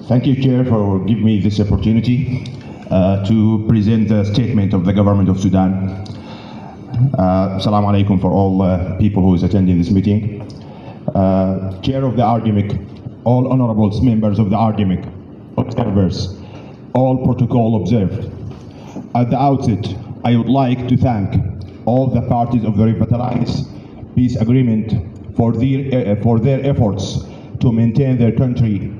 Thank you, Chair, for giving me this opportunity to present the statement of the government of Sudan. Assalamu alaikum for all people who is attending this meeting. Chair of the RDMIC, all honorable members of the RDMIC, observers, all protocol observed. At the outset, I would like to thank all the parties of the revitalized peace agreement for their efforts to maintain their country,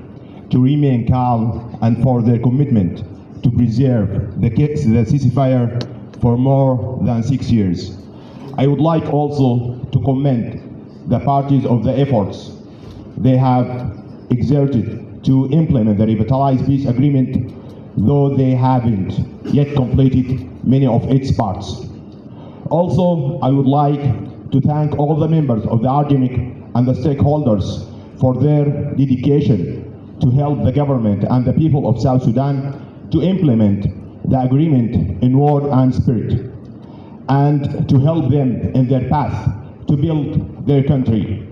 to remain calm, and for their commitment to preserve the ceasefire for more than 6 years. I would like also to commend the parties of the efforts they have exerted to implement the revitalized peace agreement, though they haven't yet completed many of its parts. Also, I would like to thank all the members of the RDMIC and the stakeholders for their dedication to help the government and the people of South Sudan to implement the agreement in word and spirit, and to help them in their path to build their country.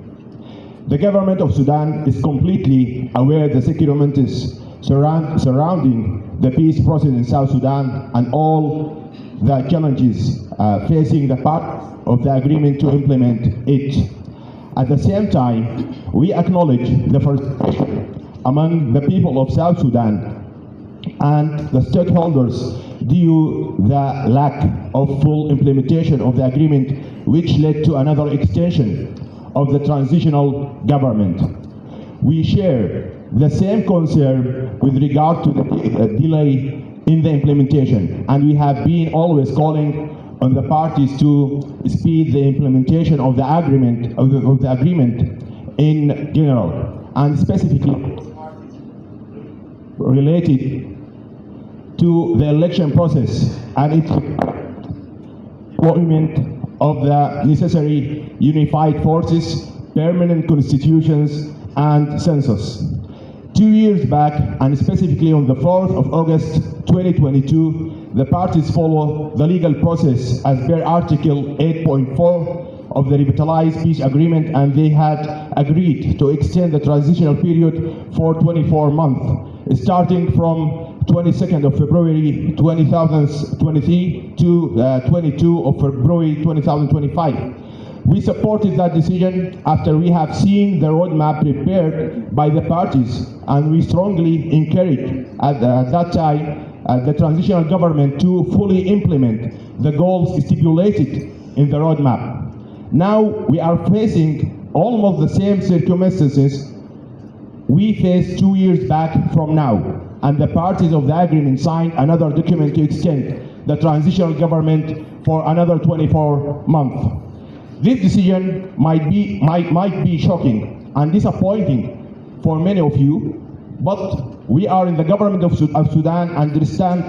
The government of Sudan is completely aware the circumstances surrounding the peace process in South Sudan and all the challenges facing the part of the agreement to implement it. At the same time, we acknowledge the frustration among the people of South Sudan and the stakeholders due the lack of full implementation of the agreement, which led to another extension of the transitional government. We share the same concern with regard to the delay in the implementation, and we have been always calling on the parties to speed the implementation of the agreement in general, and specifically related to the election process and its deployment of the necessary unified forces, permanent constitutions, and census. 2 years back, and specifically on the 4th of August 2022, the parties follow the legal process as per Article 8.4 of the Revitalized Peace Agreement, and they had agreed to extend the transitional period for 24 months, starting from 22nd of February 2023 to 22 of February 2025. We supported that decision after we have seen the roadmap prepared by the parties, and we strongly encouraged at that time the transitional government to fully implement the goals stipulated in the roadmap. Now we are facing almost the same circumstances we faced 2 years back from now, and the parties of the agreement signed another document to extend the transitional government for another 24 months. This decision might be shocking and disappointing for many of you, but we are in the government of Sudan and understand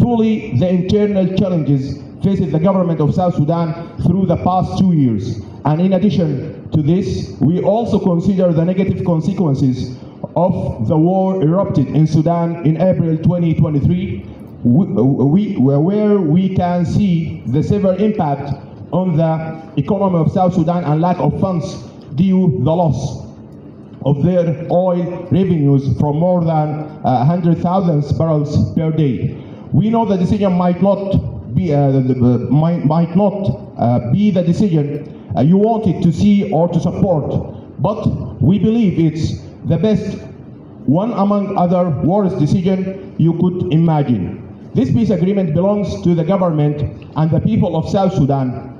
fully the internal challenges facing the government of South Sudan through the past 2 years. And in addition to this, we also consider the negative consequences of the war erupted in Sudan in April 2023, where we can see the severe impact on the economy of South Sudan and lack of funds due to the loss of their oil revenues from more than 100,000 barrels per day. We know the decision might not be the decision you wanted to see or to support, but we believe it's the best one among other worst decision you could imagine. This peace agreement belongs to the government and the people of South Sudan,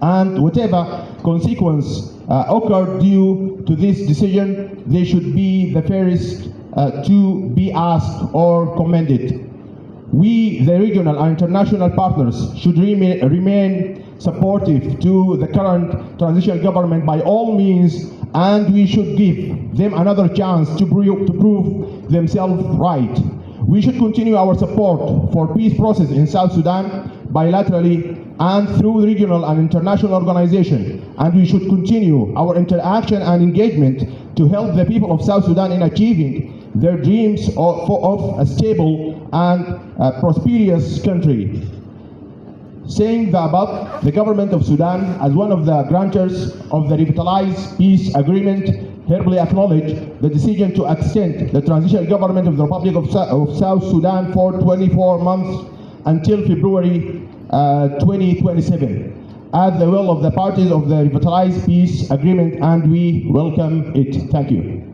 and whatever consequence occurred due to this decision, they should be the first to be asked or commended. We, the regional and international partners, should remain supportive to the current transitional government by all means, and we should give them another chance to prove themselves right. We should continue our support for peace process in South Sudan bilaterally and through regional and international organizations, and we should continue our interaction and engagement to help the people of South Sudan in achieving their dreams of a stable and prosperous country. Saying the above, the government of Sudan, as one of the grantors of the revitalized peace agreement, hereby acknowledge the decision to extend the transitional government of the Republic of South Sudan for 24 months until February 2027 at the will of the parties of the revitalized peace agreement, and we welcome it. Thank you.